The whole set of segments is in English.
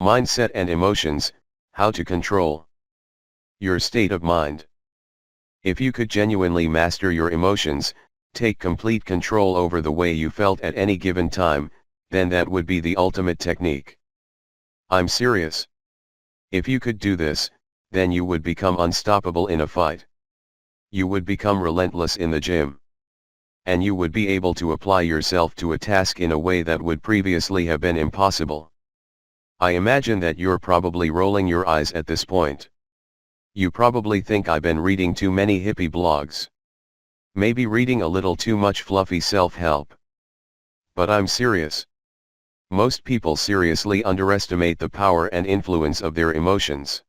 Mindset and emotions, how to control your state of mind. If you could genuinely master your emotions, take complete control over the way you felt at any given time, then that would be the ultimate technique. I'm serious. If you could do this, then you would become unstoppable in a fight. You would become relentless in the gym. And you would be able to apply yourself to a task in a way that would previously have been impossible. I imagine that you're probably rolling your eyes at this point. You probably think I've been reading too many hippie blogs. Maybe reading a little too much fluffy self-help. But I'm serious. Most people seriously underestimate the power and influence of their emotions.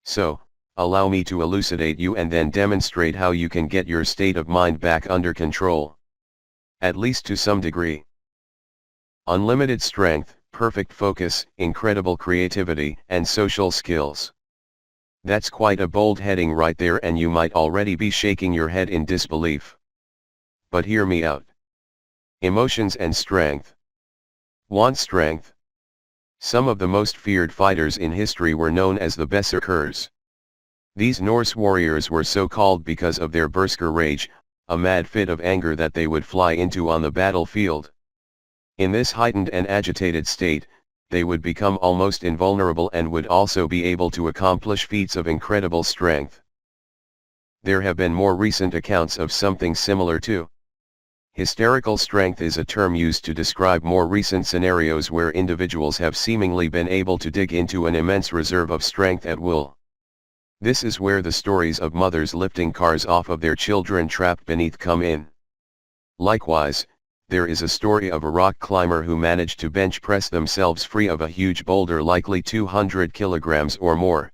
So, allow me to elucidate you and then demonstrate how you can get your state of mind back under control. At least to some degree. Unlimited strength, perfect focus, incredible creativity, and social skills. That's quite a bold heading right there, and you might already be shaking your head in disbelief. But hear me out. Emotions and strength. Want strength? Some of the most feared fighters in history were known as the Berserkers. These Norse warriors were so called because of their berserker rage, a mad fit of anger that they would fly into on the battlefield. In this heightened and agitated state, they would become almost invulnerable and would also be able to accomplish feats of incredible strength. There have been more recent accounts of something similar too. Hysterical strength is a term used to describe more recent scenarios where individuals have seemingly been able to dig into an immense reserve of strength at will. This is where the stories of mothers lifting cars off of their children trapped beneath come in. Likewise, there is a story of a rock climber who managed to bench press themselves free of a huge boulder likely 200 kilograms or more.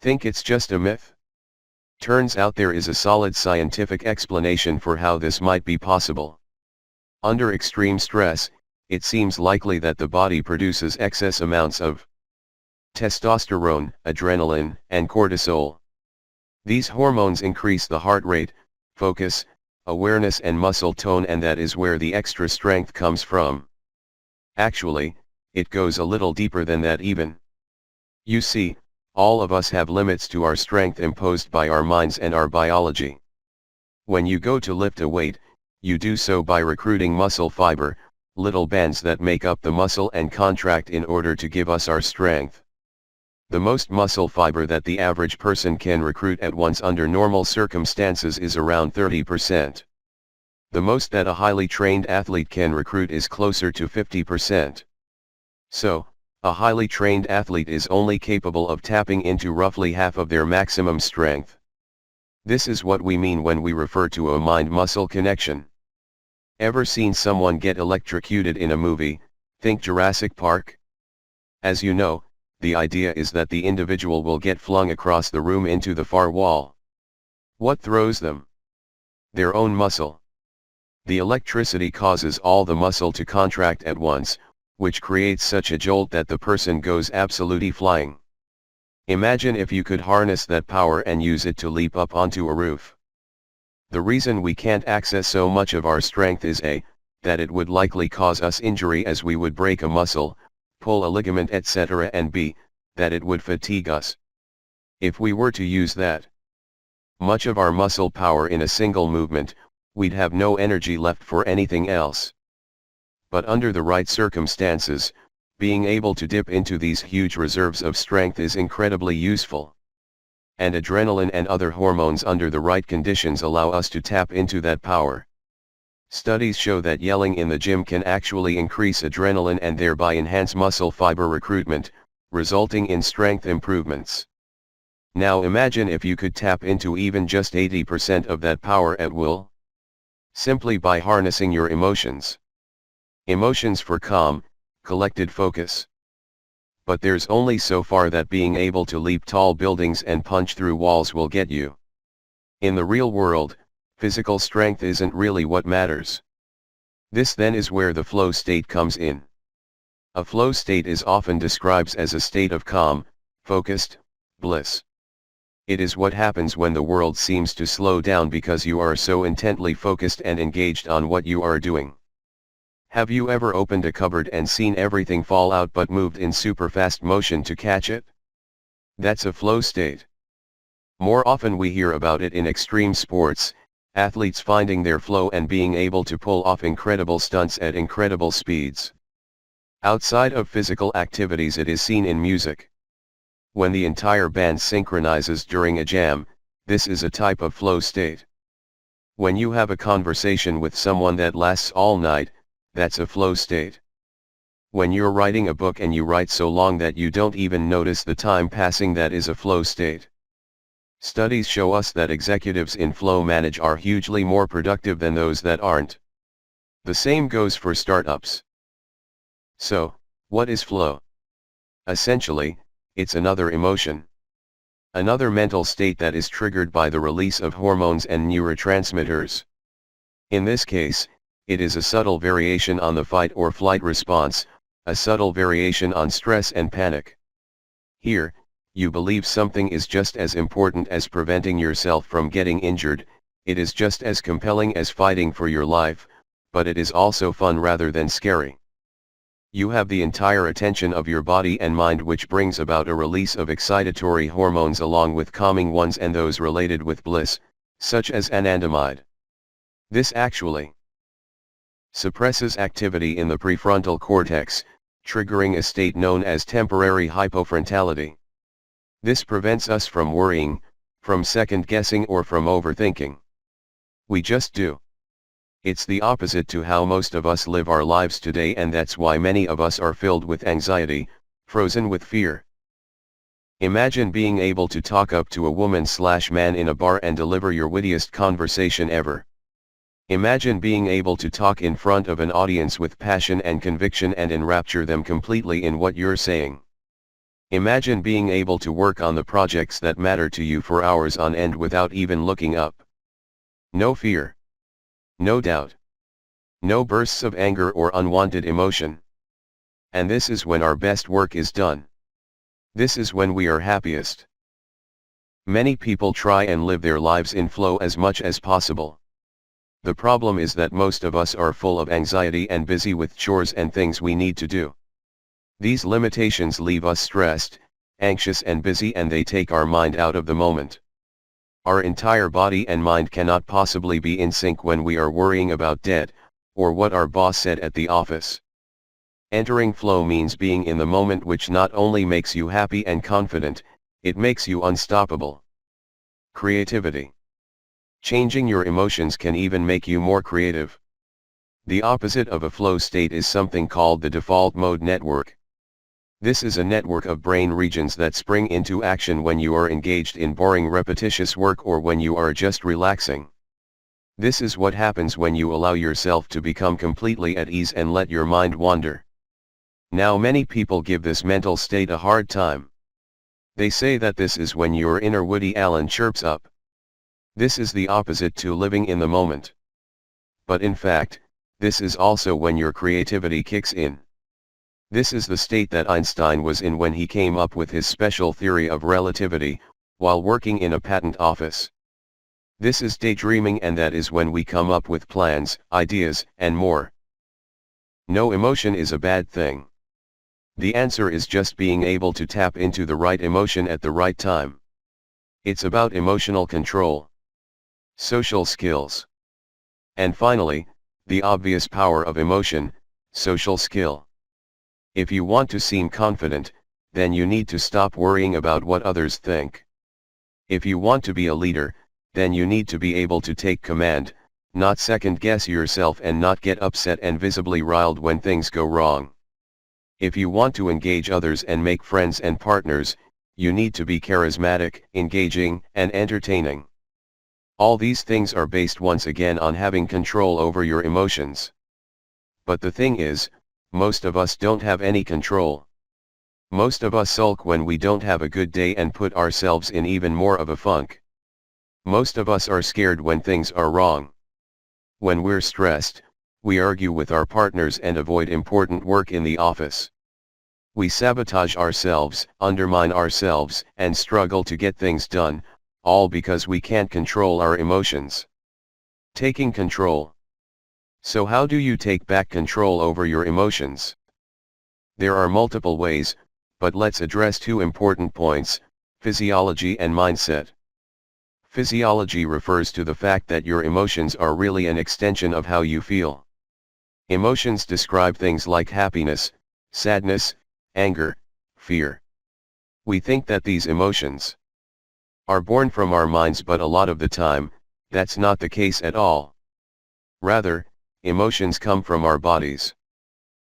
Think it's just a myth? Turns out there is a solid scientific explanation for how this might be possible. Under extreme stress, it seems likely that the body produces excess amounts of testosterone, adrenaline, and cortisol. These hormones increase the heart rate, focus, awareness and muscle tone, and that is where the extra strength comes from. Actually, it goes a little deeper than that even. You see, all of us have limits to our strength imposed by our minds and our biology. When you go to lift a weight, you do so by recruiting muscle fiber, little bands that make up the muscle and contract in order to give us our strength. The most muscle fiber that the average person can recruit at once under normal circumstances is around 30%. The most that a highly trained athlete can recruit is closer to 50%. So, a highly trained athlete is only capable of tapping into roughly half of their maximum strength. This is what we mean when we refer to a mind-muscle connection. Ever seen someone get electrocuted in a movie? Think Jurassic Park? As you know, the idea is that the individual will get flung across the room into the far wall. What throws them? Their own muscle. The electricity causes all the muscle to contract at once, which creates such a jolt that the person goes absolutely flying. Imagine if you could harness that power and use it to leap up onto a roof. The reason we can't access so much of our strength is A, that it would likely cause us injury as we would break a muscle, pull a ligament, etc., and B, that it would fatigue us. If we were to use that much of our muscle power in a single movement, we'd have no energy left for anything else. But under the right circumstances, being able to dip into these huge reserves of strength is incredibly useful. And adrenaline and other hormones under the right conditions allow us to tap into that power. Studies show that yelling in the gym can actually increase adrenaline and thereby enhance muscle fiber recruitment, resulting in strength improvements. Now imagine if you could tap into even just 80% of that power at will. Simply by harnessing your emotions. Emotions for calm, collected focus. But there's only so far that being able to leap tall buildings and punch through walls will get you. In the real world, physical strength isn't really what matters. This then is where the flow state comes in. A flow state is often described as a state of calm, focused bliss. It is what happens when the world seems to slow down because you are so intently focused and engaged on what you are doing. Have you ever opened a cupboard and seen everything fall out but moved in super fast motion to catch it? That's a flow state. More often we hear about it in extreme sports, athletes finding their flow and being able to pull off incredible stunts at incredible speeds. Outside of physical activities, it is seen in music. When the entire band synchronizes during a jam, this is a type of flow state. When you have a conversation with someone that lasts all night, that's a flow state. When you're writing a book and you write so long that you don't even notice the time passing, that is a flow state. Studies show us that executives in flow manage are hugely more productive than those that aren't. The same goes for startups. So, what is flow? Essentially, it's another emotion. Another mental state that is triggered by the release of hormones and neurotransmitters. In this case, it is a subtle variation on the fight or flight response, a subtle variation on stress and panic. Here, you believe something is just as important as preventing yourself from getting injured, it is just as compelling as fighting for your life, but it is also fun rather than scary. You have the entire attention of your body and mind, which brings about a release of excitatory hormones along with calming ones and those related with bliss, such as anandamide. This actually suppresses activity in the prefrontal cortex, triggering a state known as temporary hypofrontality. This prevents us from worrying, from second-guessing or from overthinking. We just do. It's the opposite to how most of us live our lives today, and that's why many of us are filled with anxiety, frozen with fear. Imagine being able to talk up to a woman/man in a bar and deliver your wittiest conversation ever. Imagine being able to talk in front of an audience with passion and conviction and enrapture them completely in what you're saying. Imagine being able to work on the projects that matter to you for hours on end without even looking up. No fear. No doubt. No bursts of anger or unwanted emotion. And this is when our best work is done. This is when we are happiest. Many people try and live their lives in flow as much as possible. The problem is that most of us are full of anxiety and busy with chores and things we need to do. These limitations leave us stressed, anxious and busy, and they take our mind out of the moment. Our entire body and mind cannot possibly be in sync when we are worrying about debt, or what our boss said at the office. Entering flow means being in the moment, which not only makes you happy and confident, it makes you unstoppable. Creativity. Changing your emotions can even make you more creative. The opposite of a flow state is something called the default mode network. This is a network of brain regions that spring into action when you are engaged in boring repetitious work or when you are just relaxing. This is what happens when you allow yourself to become completely at ease and let your mind wander. Now many people give this mental state a hard time. They say that this is when your inner Woody Allen chirps up. This is the opposite to living in the moment. But in fact, this is also when your creativity kicks in. This is the state that Einstein was in when he came up with his special theory of relativity, while working in a patent office. This is daydreaming, and that is when we come up with plans, ideas, and more. No emotion is a bad thing. The answer is just being able to tap into the right emotion at the right time. It's about emotional control. Social skills. And finally, the obvious power of emotion, social skill. If you want to seem confident, then you need to stop worrying about what others think. If you want to be a leader, then you need to be able to take command, not second guess yourself and not get upset and visibly riled when things go wrong. If you want to engage others and make friends and partners, you need to be charismatic, engaging, and entertaining. All these things are based once again on having control over your emotions. But the thing is, most of us don't have any control. Most of us sulk when we don't have a good day and put ourselves in even more of a funk. Most of us are scared when things are wrong. When we're stressed, we argue with our partners and avoid important work in the office. We sabotage ourselves, undermine ourselves, and struggle to get things done, all because we can't control our emotions. Taking control. So how do you take back control over your emotions? There are multiple ways, but let's address two important points: physiology and mindset. Physiology refers to the fact that your emotions are really an extension of how you feel. Emotions describe things like happiness, sadness, anger, fear. We think that these emotions are born from our minds, but a lot of the time, that's not the case at all. Rather, emotions come from our bodies.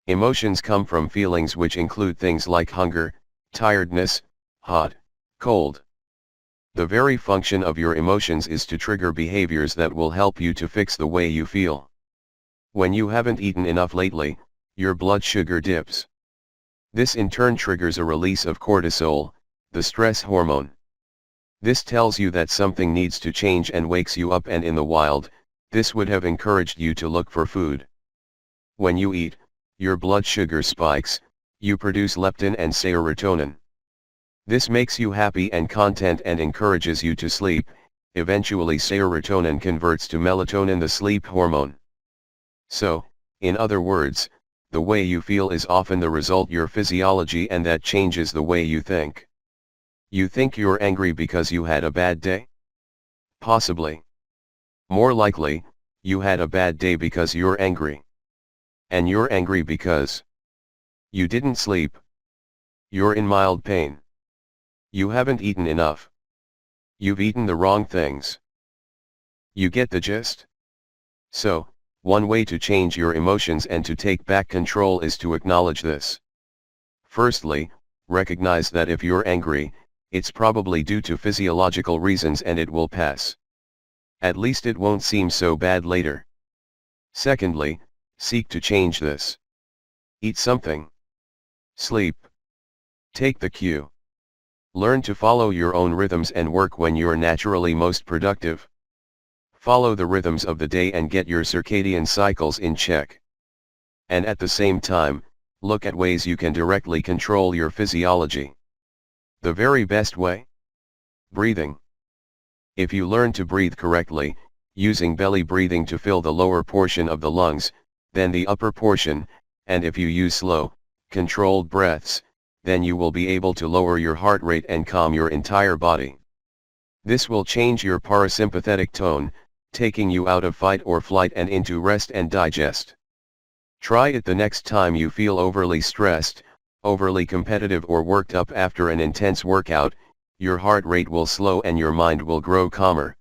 Emotions come from feelings which include things like hunger, tiredness, hot, cold. The very function of your emotions is to trigger behaviors that will help you to fix the way you feel. When you haven't eaten enough lately, your blood sugar dips. This in turn triggers a release of cortisol, the stress hormone. This tells you that something needs to change and wakes you up, and in the wild, this would have encouraged you to look for food. When you eat, your blood sugar spikes, you produce leptin and serotonin. This makes you happy and content and encourages you to sleep. Eventually serotonin converts to melatonin, the sleep hormone. So, in other words, the way you feel is often the result of your physiology, and that changes the way you think. You think you're angry because you had a bad day? Possibly. More likely, you had a bad day because you're angry. And you're angry because you didn't sleep. You're in mild pain. You haven't eaten enough. You've eaten the wrong things. You get the gist? So, one way to change your emotions and to take back control is to acknowledge this. Firstly, recognize that if you're angry, it's probably due to physiological reasons and it will pass. At least it won't seem so bad later. Secondly, seek to change this. Eat something. Sleep. Take the cue. Learn to follow your own rhythms and work when you're naturally most productive. Follow the rhythms of the day and get your circadian cycles in check. And at the same time, look at ways you can directly control your physiology. The very best way? Breathing. If you learn to breathe correctly, using belly breathing to fill the lower portion of the lungs, then the upper portion, and if you use slow, controlled breaths, then you will be able to lower your heart rate and calm your entire body. This will change your parasympathetic tone, taking you out of fight or flight and into rest and digest. Try it the next time you feel overly stressed, overly competitive or worked up after an intense workout. Your heart rate will slow and your mind will grow calmer.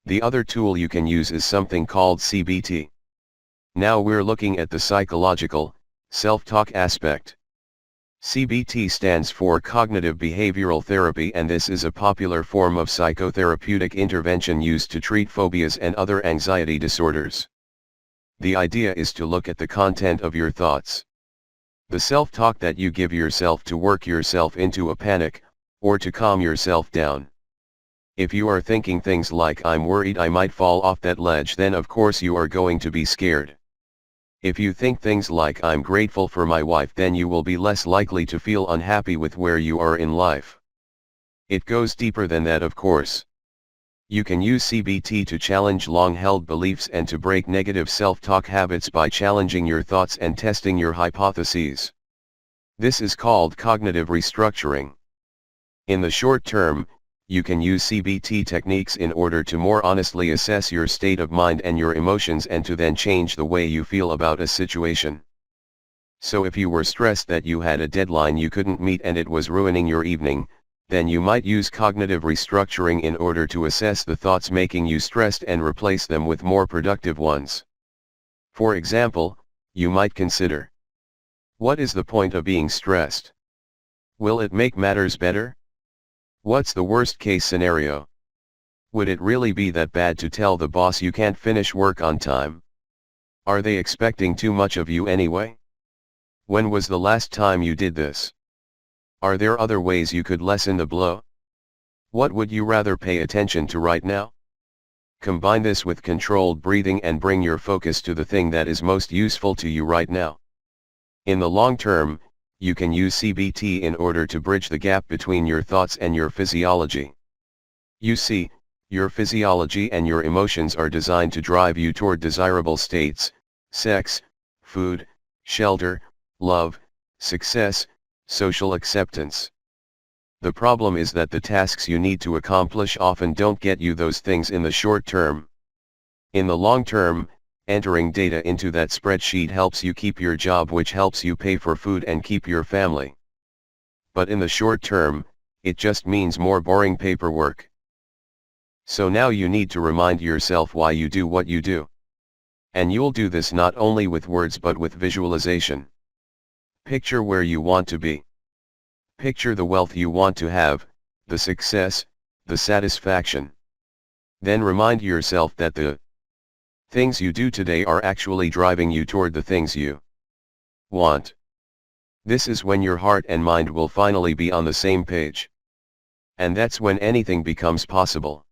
The other tool you can use is something called CBT. Now we're looking at the psychological, self-talk aspect. CBT stands for Cognitive Behavioral Therapy, and this is a popular form of psychotherapeutic intervention used to treat phobias and other anxiety disorders. The idea is to look at the content of your thoughts. The self-talk that you give yourself to work yourself into a panic, or to calm yourself down. If you are thinking things like "I'm worried I might fall off that ledge," then of course you are going to be scared. If you think things like "I'm grateful for my wife," then you will be less likely to feel unhappy with where you are in life. It goes deeper than that, of course. You can use CBT to challenge long-held beliefs and to break negative self-talk habits by challenging your thoughts and testing your hypotheses. This is called cognitive restructuring. In the short term, you can use CBT techniques in order to more honestly assess your state of mind and your emotions, and to then change the way you feel about a situation. So if you were stressed that you had a deadline you couldn't meet and it was ruining your evening, then you might use cognitive restructuring in order to assess the thoughts making you stressed and replace them with more productive ones. For example, you might consider: what is the point of being stressed? Will it make matters better? What's the worst case scenario? Would it really be that bad to tell the boss you can't finish work on time? Are they expecting too much of you anyway? When was the last time you did this? Are there other ways you could lessen the blow? What would you rather pay attention to right now? Combine this with controlled breathing and bring your focus to the thing that is most useful to you right now. In the long term, you can use CBT in order to bridge the gap between your thoughts and your physiology. You see, Your physiology and your emotions are designed to drive you toward desirable states: sex, food, shelter, love, success, social acceptance. The problem is that the tasks you need to accomplish often don't get you those things in the short term. In the long term, entering data into that spreadsheet helps you keep your job, which helps you pay for food and keep your family. But in the short term, it just means more boring paperwork. So now you need to remind yourself why you do what you do. And you'll do this not only with words but with visualization. Picture where you want to be. Picture the wealth you want to have, the success, the satisfaction. Then remind yourself that the things you do today are actually driving you toward the things you want. This is when your heart and mind will finally be on the same page. And that's when anything becomes possible.